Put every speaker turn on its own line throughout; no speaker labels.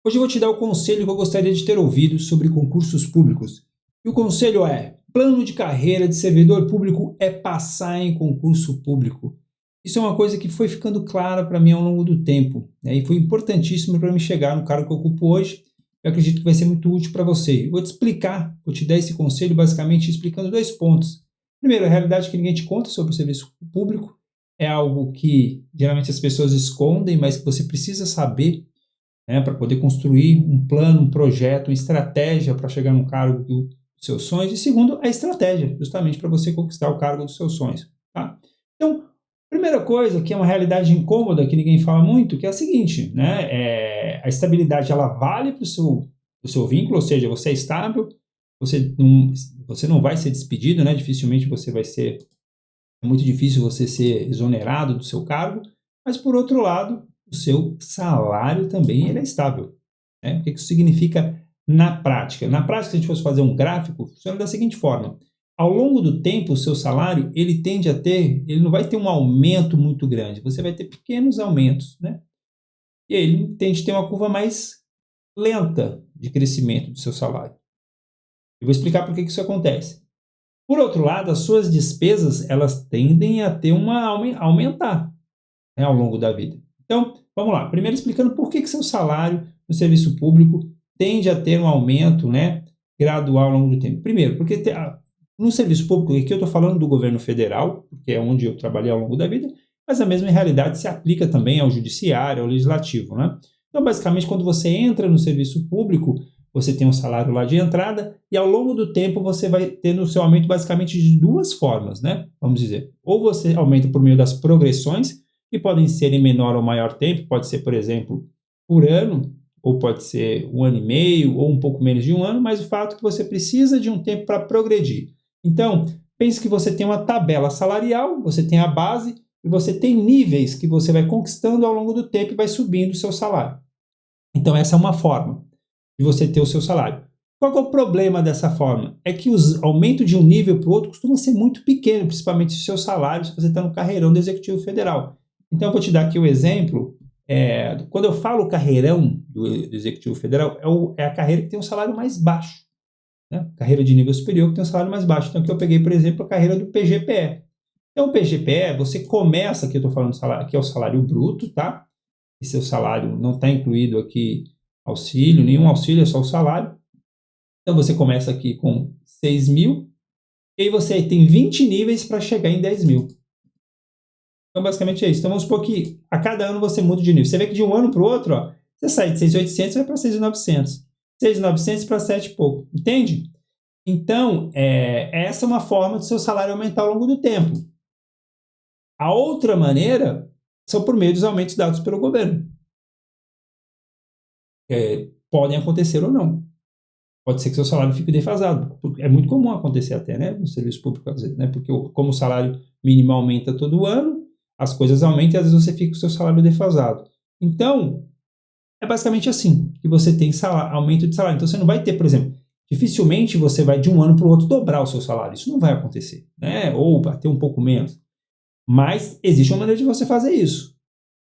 Hoje eu vou te dar o conselho que eu gostaria de ter ouvido sobre concursos públicos. E o conselho é: plano de carreira de servidor público é passar em concurso público. Isso é uma coisa que foi ficando clara para mim ao longo do tempo, né? E foi importantíssimo para me chegar no cargo que eu ocupo hoje. Eu acredito que vai ser muito útil para você. Eu vou te explicar, vou te dar esse conselho basicamente explicando dois pontos. Primeiro, a realidade que ninguém te conta sobre o serviço público é algo que geralmente as pessoas escondem, mas que você precisa saber, né, para poder construir um plano, um projeto, uma estratégia para chegar no cargo dos seus sonhos. E segundo, a estratégia, justamente para você conquistar o cargo dos seus sonhos. Tá? Então, primeira coisa, que é uma realidade incômoda, que ninguém fala muito, que é a seguinte, né? A estabilidade ela vale para o seu vínculo, ou seja, você é estável, você não vai ser despedido, né? Dificilmente você vai ser, é muito difícil você ser exonerado do seu cargo, mas por outro lado, o seu salário também ele é estável. Né? O que isso significa na prática? Na prática, se a gente fosse fazer um gráfico, funciona da seguinte forma: ao longo do tempo, o seu salário ele tende a ter, ele não vai ter um aumento muito grande, você vai ter pequenos aumentos, né? E aí ele tende a ter uma curva mais lenta de crescimento do seu salário. Eu vou explicar por que isso acontece. Por outro lado, as suas despesas elas tendem a ter aumentar, né, ao longo da vida. Então, vamos lá. Primeiro explicando por que seu salário no serviço público tende a ter um aumento, né, gradual ao longo do tempo. Primeiro, porque no serviço público, aqui eu estou falando do governo federal, porque é onde eu trabalhei ao longo da vida, mas a mesma realidade se aplica também ao judiciário, ao legislativo, né? Então, basicamente, quando você entra no serviço público, você tem um salário lá de entrada e ao longo do tempo você vai tendo o seu aumento basicamente de duas formas, né? Vamos dizer, ou você aumenta por meio das progressões, que podem ser em menor ou maior tempo, pode ser, por exemplo, por ano, ou pode ser um ano e meio, ou um pouco menos de um ano, mas o fato é que você precisa de um tempo para progredir. Então, pense que você tem uma tabela salarial, você tem a base, e você tem níveis que você vai conquistando ao longo do tempo e vai subindo o seu salário. Então, essa é uma forma de você ter o seu salário. Qual é o problema dessa forma? É que o aumento de um nível para o outro costuma ser muito pequeno, principalmente se o seu salário, se você está no carreirão do Executivo Federal. Então, eu vou te dar aqui o exemplo. Quando eu falo carreirão do Executivo Federal, é a carreira que tem um salário mais baixo. Né? Carreira de nível superior que tem um salário mais baixo. Então, aqui eu peguei, por exemplo, a carreira do PGPE. Então, o PGPE, você começa, aqui eu estou falando do salário, aqui é o salário bruto, tá? E seu salário não está incluído aqui auxílio, nenhum auxílio, é só o salário. Então, você começa aqui com 6 mil, e aí você tem 20 níveis para chegar em 10 mil. Então, basicamente é isso. Então, vamos supor que a cada ano você muda de nível. Você vê que de um ano para o outro, ó, você sai de 6.800 e vai para 6.900. 6.900 para 7 e pouco. Entende? Então, essa é uma forma do seu salário aumentar ao longo do tempo. A outra maneira são por meio dos aumentos dados pelo governo. Podem acontecer ou não. Pode ser que seu salário fique defasado. É muito comum acontecer até, né, no serviço público, às vezes, né, porque como o salário mínimo aumenta todo ano, as coisas aumentam e às vezes você fica com o seu salário defasado. Então, é basicamente assim que você tem aumento de salário. Então, você não vai ter, por exemplo, dificilmente você vai de um ano para o outro dobrar o seu salário. Isso não vai acontecer, né, ou bater um pouco menos. Mas existe uma maneira de você fazer isso.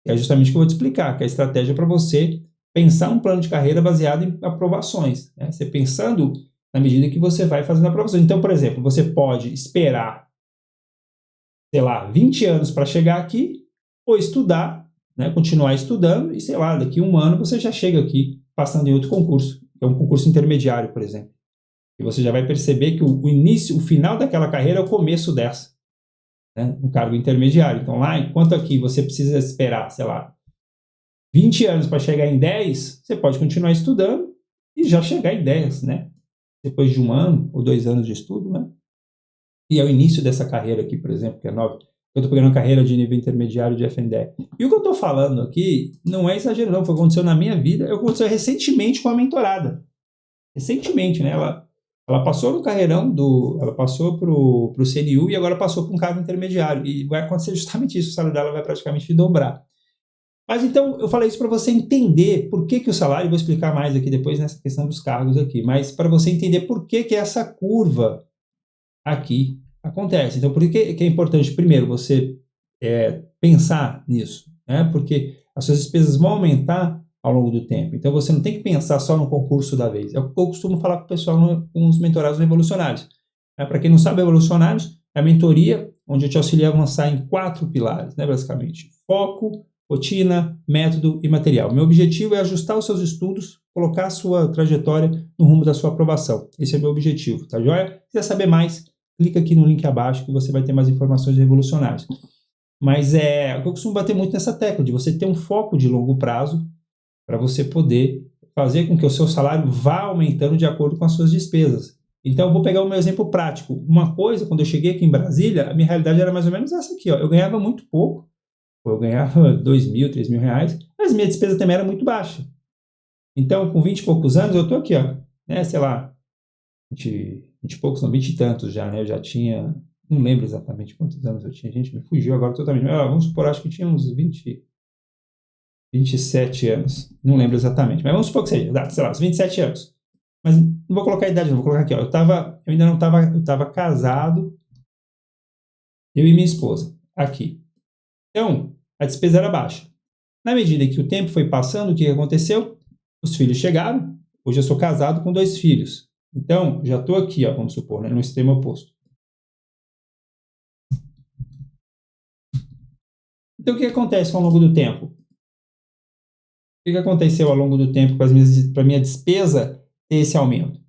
É justamente o que eu vou te explicar, que é a estratégia para você pensar um plano de carreira baseado em aprovações. Né? Você pensando na medida que você vai fazendo aprovações. Então, por exemplo, você pode esperar, sei lá, 20 anos para chegar aqui, ou estudar, né? Continuar estudando, e sei lá, daqui a um ano você já chega aqui, passando em outro concurso, que é um concurso intermediário, por exemplo. E você já vai perceber que o final daquela carreira é o começo dessa. Né, um cargo intermediário. Então, lá, enquanto aqui você precisa esperar, sei lá, 20 anos para chegar em 10, você pode continuar estudando e já chegar em 10, né? Depois de um ano ou 2 anos de estudo, né? E é o início dessa carreira aqui, por exemplo, que é nova. Eu estou pegando uma carreira de nível intermediário de FNDE. E o que eu estou falando aqui não é exagero, não. Foi o que aconteceu na minha vida. Aconteceu recentemente com a mentorada. Recentemente, né? Ela passou no carreirão ela passou para o CNU e agora passou para um cargo intermediário. E vai acontecer justamente isso, o salário dela vai praticamente dobrar. Mas então, eu falei isso para você entender por que o salário, vou explicar mais aqui depois nessa questão dos cargos aqui, mas para você entender por que essa curva aqui acontece. Então, por que é importante, primeiro, você pensar nisso, né? Porque as suas despesas vão aumentar ao longo do tempo. Então você não tem que pensar só no concurso da vez. É o que eu costumo falar com o pessoal com os mentorados revolucionários. Para quem não sabe, revolucionários é a mentoria onde eu te auxilio a avançar em 4 pilares, né, basicamente. Foco, rotina, método e material. Meu objetivo é ajustar os seus estudos, colocar a sua trajetória no rumo da sua aprovação. Esse é meu objetivo, tá joia? Se quiser saber mais, clica aqui no link abaixo que você vai ter mais informações revolucionárias. Mas eu costumo bater muito nessa tecla de você ter um foco de longo prazo para você poder fazer com que o seu salário vá aumentando de acordo com as suas despesas. Então, eu vou pegar o meu exemplo prático. Uma coisa, quando eu cheguei aqui em Brasília, a minha realidade era mais ou menos essa aqui, ó. Eu ganhava muito pouco, eu ganhava 2 mil, 3 mil reais, mas minha despesa também era muito baixa. Então, com 20 e poucos anos, eu estou aqui, ó, né, sei lá, 20 e poucos, não, 20 e tantos já, né, eu já tinha, não lembro exatamente quantos anos eu tinha, gente, me fugiu agora totalmente, mas, vamos supor, acho que tinha uns 27 anos, não lembro exatamente, mas vamos supor que seja, sei lá, uns 27 anos. Mas não vou colocar a idade, não, vou colocar aqui, ó, eu ainda não estava, eu estava casado, eu e minha esposa, aqui. Então, a despesa era baixa. Na medida que o tempo foi passando, o que aconteceu? Os filhos chegaram, hoje eu sou casado com 2 filhos. Então, já estou aqui, ó, vamos supor, né, no extremo oposto. Então, o que acontece ao longo do tempo? O que aconteceu ao longo do tempo para a minha despesa ter esse aumento?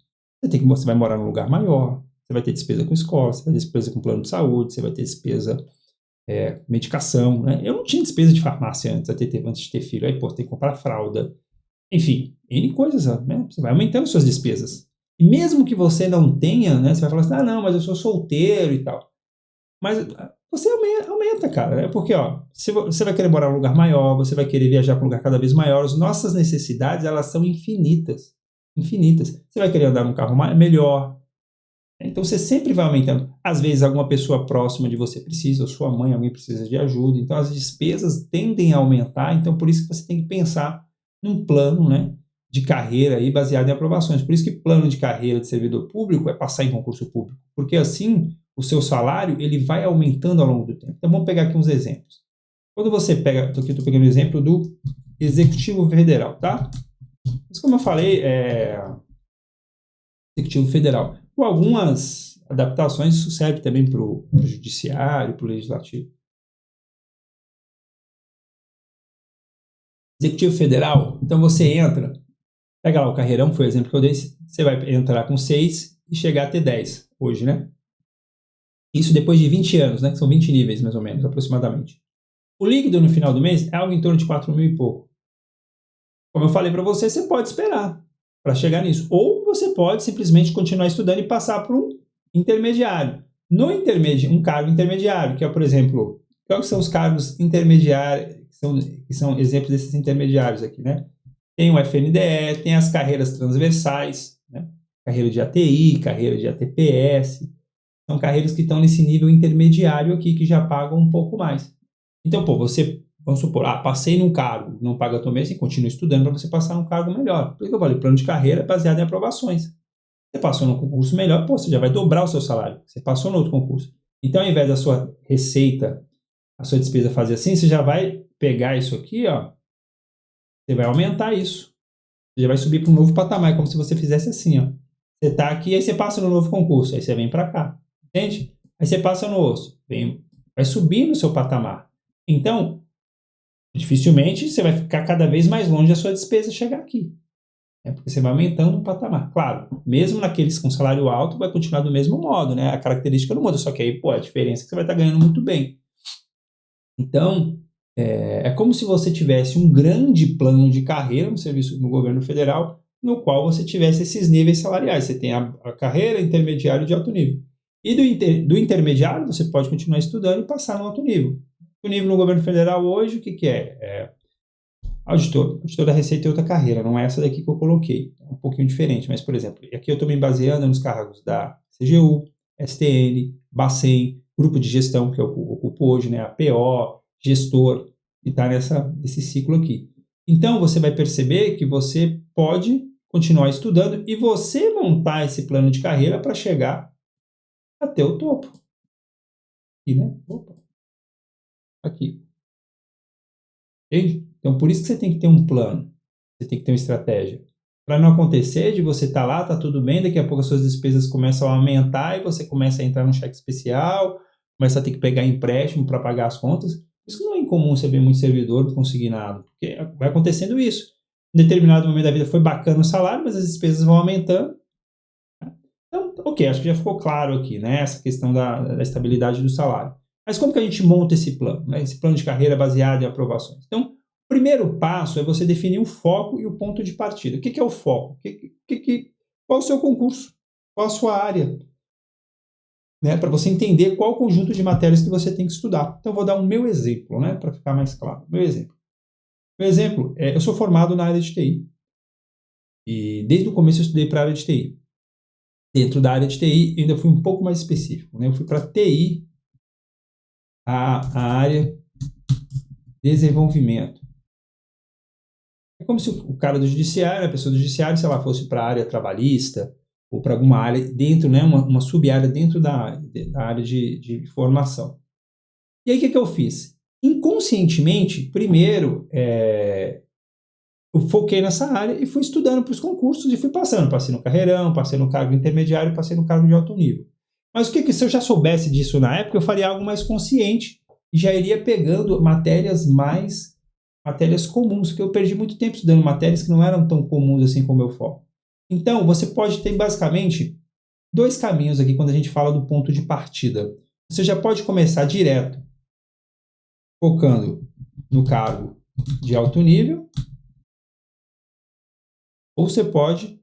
Você vai morar num lugar maior, você vai ter despesa com escola, você vai ter despesa com plano de saúde, você vai ter despesa medicação, né? Eu não tinha despesa de farmácia antes de ter filho, aí, pô, tem que comprar fralda, enfim, N coisas, né? Você vai aumentando suas despesas. E mesmo que você não tenha, né? Você vai falar assim, não, mas eu sou solteiro e tal. Mas você aumenta, cara. É porque, ó, se você vai querer morar num lugar maior, você vai querer viajar para um lugar cada vez maior, as nossas necessidades, elas são infinitas. Infinitas. Você vai querer andar num carro melhor. Então você sempre vai aumentando. Às vezes alguma pessoa próxima de você precisa, ou sua mãe, alguém precisa de ajuda. Então as despesas tendem a aumentar. Então por isso que você tem que pensar num plano, né, de carreira aí baseado em aprovações. Por isso que plano de carreira de servidor público é passar em concurso público. Porque assim o seu salário ele vai aumentando ao longo do tempo. Então vamos pegar aqui uns exemplos. Quando você pega, aqui eu estou pegando o exemplo do Executivo Federal, tá? Mas como eu falei, Executivo Federal. Com algumas adaptações, isso serve também para o Judiciário, para o Legislativo. Executivo Federal, então você entra, pega lá o carreirão, foi o exemplo que eu dei, você vai entrar com 6 e chegar a ter 10 hoje, né? Isso depois de 20 anos, né? Que são 20 níveis, mais ou menos, aproximadamente. O líquido no final do mês é algo em torno de 4 mil e pouco. Como eu falei para você, você pode esperar para chegar nisso. Ou você pode simplesmente continuar estudando e passar para um intermediário. Um cargo intermediário, que é, por exemplo, quais são os cargos intermediários, que são exemplos desses intermediários aqui, né? Tem o FNDE, tem as carreiras transversais, né? Carreira de ATI, carreira de ATPS, são carreiras que estão nesse nível intermediário aqui, que já pagam um pouco mais. Então, pô, vamos supor, passei num cargo, não paga tão bem, você continua estudando para você passar num cargo melhor. Por isso que eu falei, plano de carreira é baseado em aprovações. Você passou num concurso melhor, pô, você já vai dobrar o seu salário. Você passou no outro concurso. Então, ao invés da sua receita, a sua despesa fazer assim, você já vai pegar isso aqui, ó, você vai aumentar isso. Você já vai subir para um novo patamar, como se você fizesse assim, ó. Você está aqui, aí você passa no novo concurso, aí você vem para cá. Entende? Aí você passa no outro, vai subindo o seu patamar. Então, dificilmente você vai ficar cada vez mais longe da sua despesa chegar aqui. Porque você vai aumentando o patamar. Claro, mesmo naqueles com salário alto, vai continuar do mesmo modo, né? A característica não muda, só que aí, pô, a diferença é que você vai estar ganhando muito bem. Então, é como se você tivesse um grande plano de carreira no serviço no governo federal, no qual você tivesse esses níveis salariais. Você tem a carreira, intermediário e de alto nível. E do intermediário, você pode continuar estudando e passar no alto nível. O nível no governo federal hoje, o que é? Auditor da Receita é outra carreira, não é essa daqui que eu coloquei. É um pouquinho diferente, mas, por exemplo, aqui eu estou me baseando nos cargos da CGU, STN, Bacen, Grupo de Gestão, que eu ocupo hoje, né, APO, gestor, que está nesse ciclo aqui. Então, você vai perceber que você pode continuar estudando e você montar esse plano de carreira para chegar até o topo. Aqui, né? Opa. Aqui. Entende? Então, por isso que você tem que ter um plano. Você tem que ter uma estratégia. Para não acontecer de você estar lá, tá tudo bem, daqui a pouco as suas despesas começam a aumentar e você começa a entrar no cheque especial, começa a ter que pegar empréstimo para pagar as contas. Por isso que não é incomum você ver muito servidor consignado, porque vai acontecendo isso. Em determinado momento da vida foi bacana o salário, mas as despesas vão aumentando. Então, ok, acho que já ficou claro aqui, né, essa questão da estabilidade do salário. Mas como que a gente monta esse plano, né, esse plano de carreira baseado em aprovações? Então, o primeiro passo é você definir o foco e o ponto de partida. O que é o foco? Qual é o seu concurso? Qual a sua área? Né, para você entender qual o conjunto de matérias que você tem que estudar. Então, eu vou dar um meu exemplo, né, para ficar mais claro. Meu exemplo, eu sou formado na área de TI. E desde o começo eu estudei para a área de TI. Dentro da área de TI, eu ainda fui um pouco mais específico. Né? Eu fui para TI, a área de desenvolvimento. É como se o cara do judiciário, a pessoa do judiciário, sei lá, fosse para a área trabalhista ou para alguma área dentro, né, uma sub-área dentro da área de formação. E aí o que eu fiz? Inconscientemente, primeiro, eu foquei nessa área e fui estudando para os concursos e fui passando. Passei no carreirão, passei no cargo intermediário, passei no cargo de alto nível. Mas se eu já soubesse disso na época, eu faria algo mais consciente e já iria pegando matérias comuns, porque eu perdi muito tempo estudando matérias que não eram tão comuns assim como eu foco. Então, você pode ter basicamente dois caminhos aqui quando a gente fala do ponto de partida. Você já pode começar direto, focando no cargo de alto nível, ou você pode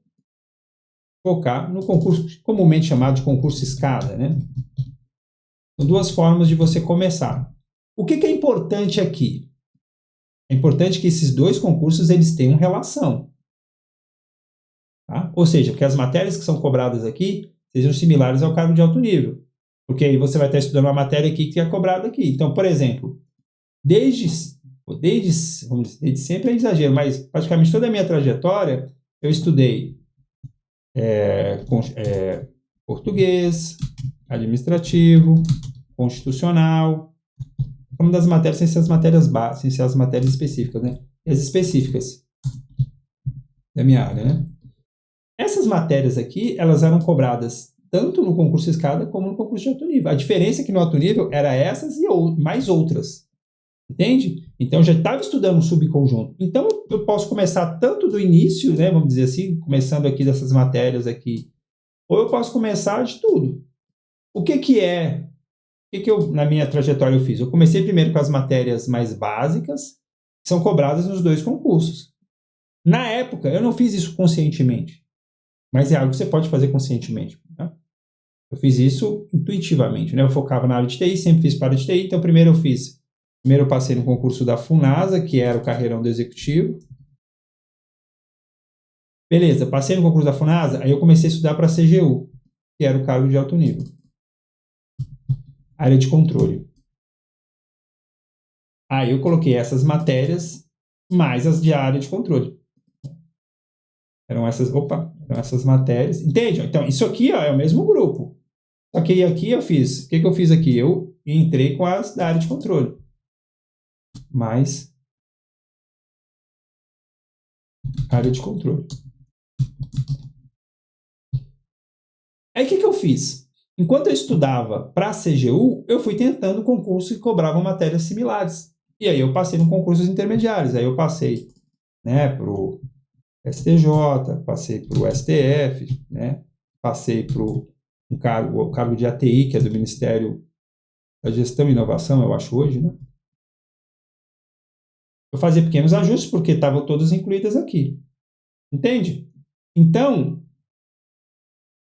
focar no concurso, comumente chamado de concurso escada, né? São duas formas de você começar. O que é importante aqui? É importante que esses dois concursos eles tenham relação. Tá? Ou seja, que as matérias que são cobradas aqui sejam similares ao cargo de alto nível. Porque aí você vai estar estudando uma matéria aqui que é cobrada aqui. Então, por exemplo, desde sempre é exagero, mas praticamente toda a minha trajetória eu estudei português, administrativo, constitucional, uma das matérias sem ser as matérias básicas, sem ser as matérias específicas, né? E as específicas da minha área, né? Essas matérias aqui, elas eram cobradas tanto no concurso escada como no concurso de alto nível. A diferença é que no alto nível era essas e mais outras. Entende? Então, eu já estava estudando um subconjunto. Então, eu posso começar tanto do início, né, vamos dizer assim, começando aqui dessas matérias aqui, ou eu posso começar de tudo. O que eu, na minha trajetória, eu fiz? Eu comecei primeiro com as matérias mais básicas, que são cobradas nos dois concursos. Na época, eu não fiz isso conscientemente, mas é algo que você pode fazer conscientemente. Né? Eu fiz isso intuitivamente, né? Eu focava na área de TI, sempre fiz para a área de TI, então primeiro eu passei no concurso da FUNASA, que era o carreirão do executivo. Beleza, passei no concurso da FUNASA, aí eu comecei a estudar para a CGU, que era o cargo de alto nível. Área de controle. Aí eu coloquei essas matérias mais as de área de controle. Eram essas matérias. Entende? Então, isso aqui é o mesmo grupo. Só que aqui eu fiz. O que eu fiz aqui? Eu entrei com as da área de controle. Mais área de controle. Aí o que eu fiz? Enquanto eu estudava para a CGU, eu fui tentando concursos que cobravam matérias similares. E aí eu passei no concursos intermediários. Aí eu passei, né, para o STJ, passei para o STF, né, passei para o cargo de ATI, que é do Ministério da Gestão e Inovação, eu acho hoje, né? Eu fazia pequenos ajustes porque estavam todas incluídas aqui. Entende? Então,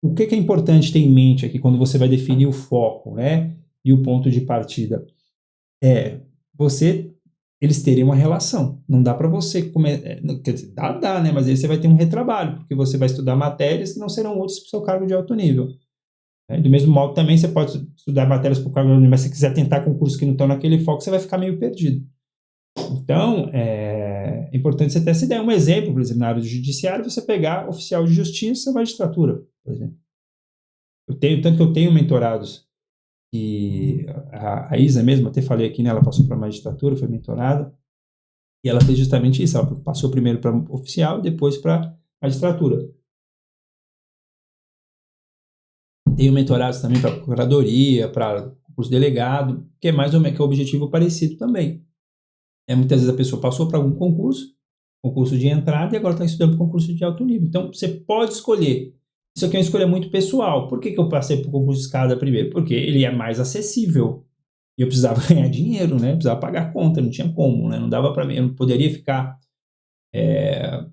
o que é importante ter em mente aqui quando você vai definir o foco, né, e o ponto de partida? Eles terem uma relação. Não dá para você quer dizer, dá, né, mas aí você vai ter um retrabalho, porque você vai estudar matérias que não serão úteis para o seu cargo de alto nível. Do mesmo modo, também você pode estudar matérias para o cargo de alto nível, mas se você quiser tentar concursos que não estão naquele foco, você vai ficar meio perdido. Então, é importante você ter essa ideia. Um exemplo, por exemplo, na área do judiciário, você pegar oficial de justiça, magistratura, por exemplo. Tanto que eu tenho mentorados, e a Isa mesmo, até falei aqui, né, ela passou para a magistratura, foi mentorada, E ela fez justamente isso, ela passou primeiro para oficial e depois para magistratura. Tenho mentorados também para procuradoria, para concurso delegado, que é mais ou menos que é um objetivo parecido também. Muitas vezes a pessoa passou para algum concurso de entrada e agora está estudando para concurso de alto nível. Então, você pode escolher. Isso aqui é uma escolha muito pessoal. Por que eu passei para o concurso de escada primeiro? Porque ele é mais acessível. E eu precisava ganhar dinheiro, né? Precisava pagar a conta, não tinha como, né? Não dava para mim, eu não poderia ficar...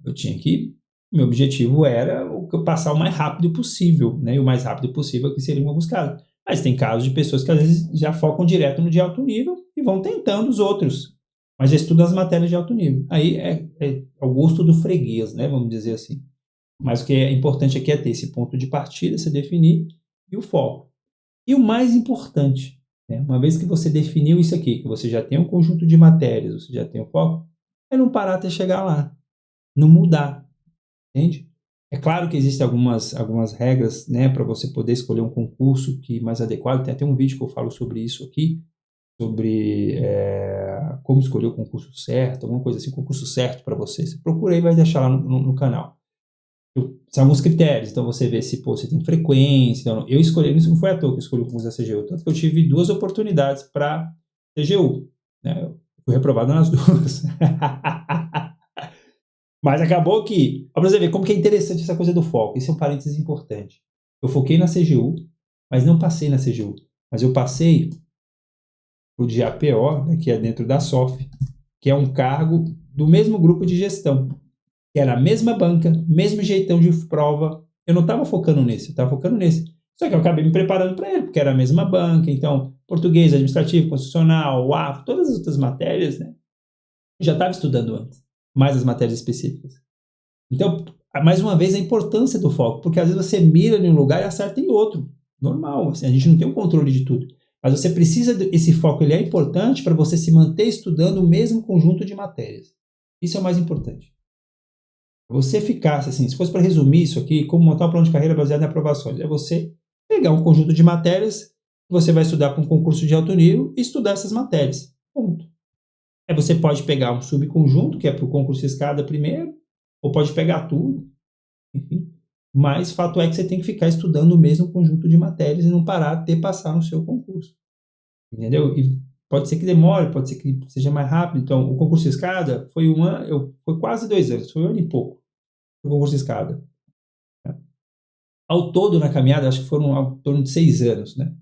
eu tinha que... Meu objetivo era eu passar o mais rápido possível, né? E o mais rápido possível que seria em alguns casos. Mas tem casos de pessoas que às vezes já focam direto no de alto nível e vão tentando os outros. Mas já estudam as matérias de alto nível. Aí é o gosto do freguês, né? Vamos dizer assim. Mas o que é importante aqui é ter esse ponto de partida, se definir, e o foco. E o mais importante, né? Uma vez que você definiu isso aqui, que você já tem um conjunto de matérias, você já tem o foco, é não parar até chegar lá. Não mudar. Entende? É claro que existem algumas regras, né, para você poder escolher um concurso que mais adequado. Tem até um vídeo que eu falo sobre isso aqui, sobre como escolher o concurso certo, alguma coisa assim, concurso certo para você. Você procura aí e vai deixar lá no canal. São alguns critérios, então você vê se você tem frequência. Então, eu escolhi, isso não foi à toa que eu escolhi o concurso da CGU, tanto que eu tive 2 oportunidades para CGU. Né? Eu fui reprovado nas 2. Mas acabou que, para você ver como que é interessante essa coisa do foco. Isso é um parênteses importante. Eu foquei na CGU, mas não passei na CGU. Mas eu passei para o de APO, né, que é dentro da SOF, que é um cargo do mesmo grupo de gestão, que era a mesma banca, mesmo jeitão de prova. Eu não estava focando nesse, eu estava focando nesse. Só que eu acabei me preparando para ele, porque era a mesma banca. Então, português, administrativo, constitucional, UAF, todas as outras matérias, né, eu já estava estudando antes, mais as matérias específicas. Então, mais uma vez, a importância do foco, porque às vezes você mira em um lugar e acerta em outro. Normal, assim, a gente não tem o controle de tudo. Mas você precisa esse foco, ele é importante para você se manter estudando o mesmo conjunto de matérias. Isso é o mais importante. Você ficasse assim, se fosse para resumir isso aqui, como montar um plano de carreira baseado em aprovações, é você pegar um conjunto de matérias que você vai estudar para um concurso de alto nível e estudar essas matérias. Ponto. Aí você pode pegar um subconjunto, que é para o concurso de escada primeiro, ou pode pegar tudo, enfim. Mas fato é que você tem que ficar estudando o mesmo conjunto de matérias e não parar até passar no seu concurso. Entendeu? E pode ser que demore, pode ser que seja mais rápido. Então, o concurso de escada foi foi quase 2 anos, foi 1 ano e pouco. O concurso de escada. Ao todo, na caminhada, acho que foram ao torno de 6 anos, né?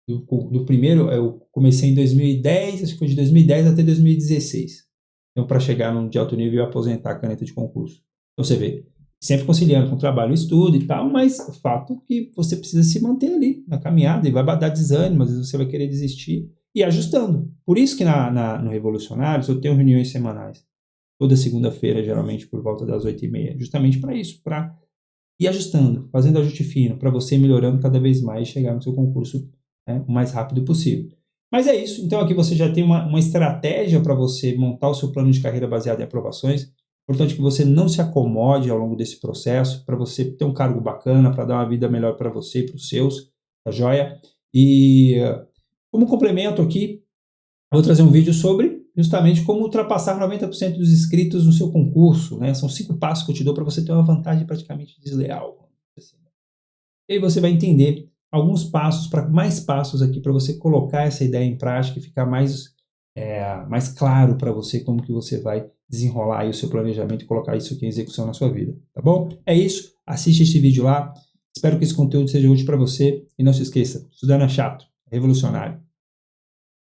Do primeiro, eu comecei em 2010, acho que foi de 2010 até 2016. Então, para chegar num de alto nível e aposentar a caneta de concurso. Então, você vê, sempre conciliando com trabalho e estudo e tal, mas o fato é que você precisa se manter ali na caminhada e vai dar desânimo, às vezes você vai querer desistir e ajustando. Por isso que no Revolucionários eu tenho reuniões semanais, toda segunda-feira, geralmente por volta das 8h30, justamente para isso, para ir ajustando, fazendo ajuste fino, para você ir melhorando cada vez mais e chegar no seu concurso, né, o mais rápido possível. Mas é isso, então aqui você já tem uma estratégia para você montar o seu plano de carreira baseado em aprovações. Importante que você não se acomode ao longo desse processo, para você ter um cargo bacana, para dar uma vida melhor para você e para os seus, tá joia? E como complemento aqui, eu vou trazer um vídeo sobre justamente como ultrapassar 90% dos inscritos no seu concurso, né? São 5 passos que eu te dou para você ter uma vantagem praticamente desleal. E aí você vai entender alguns passos, mais passos aqui para você colocar essa ideia em prática e ficar mais claro para você como que você vai desenrolar aí o seu planejamento e colocar isso aqui em execução na sua vida, tá bom? É isso, assiste esse vídeo lá, espero que esse conteúdo seja útil para você e não se esqueça, estudar não é chato, é revolucionário.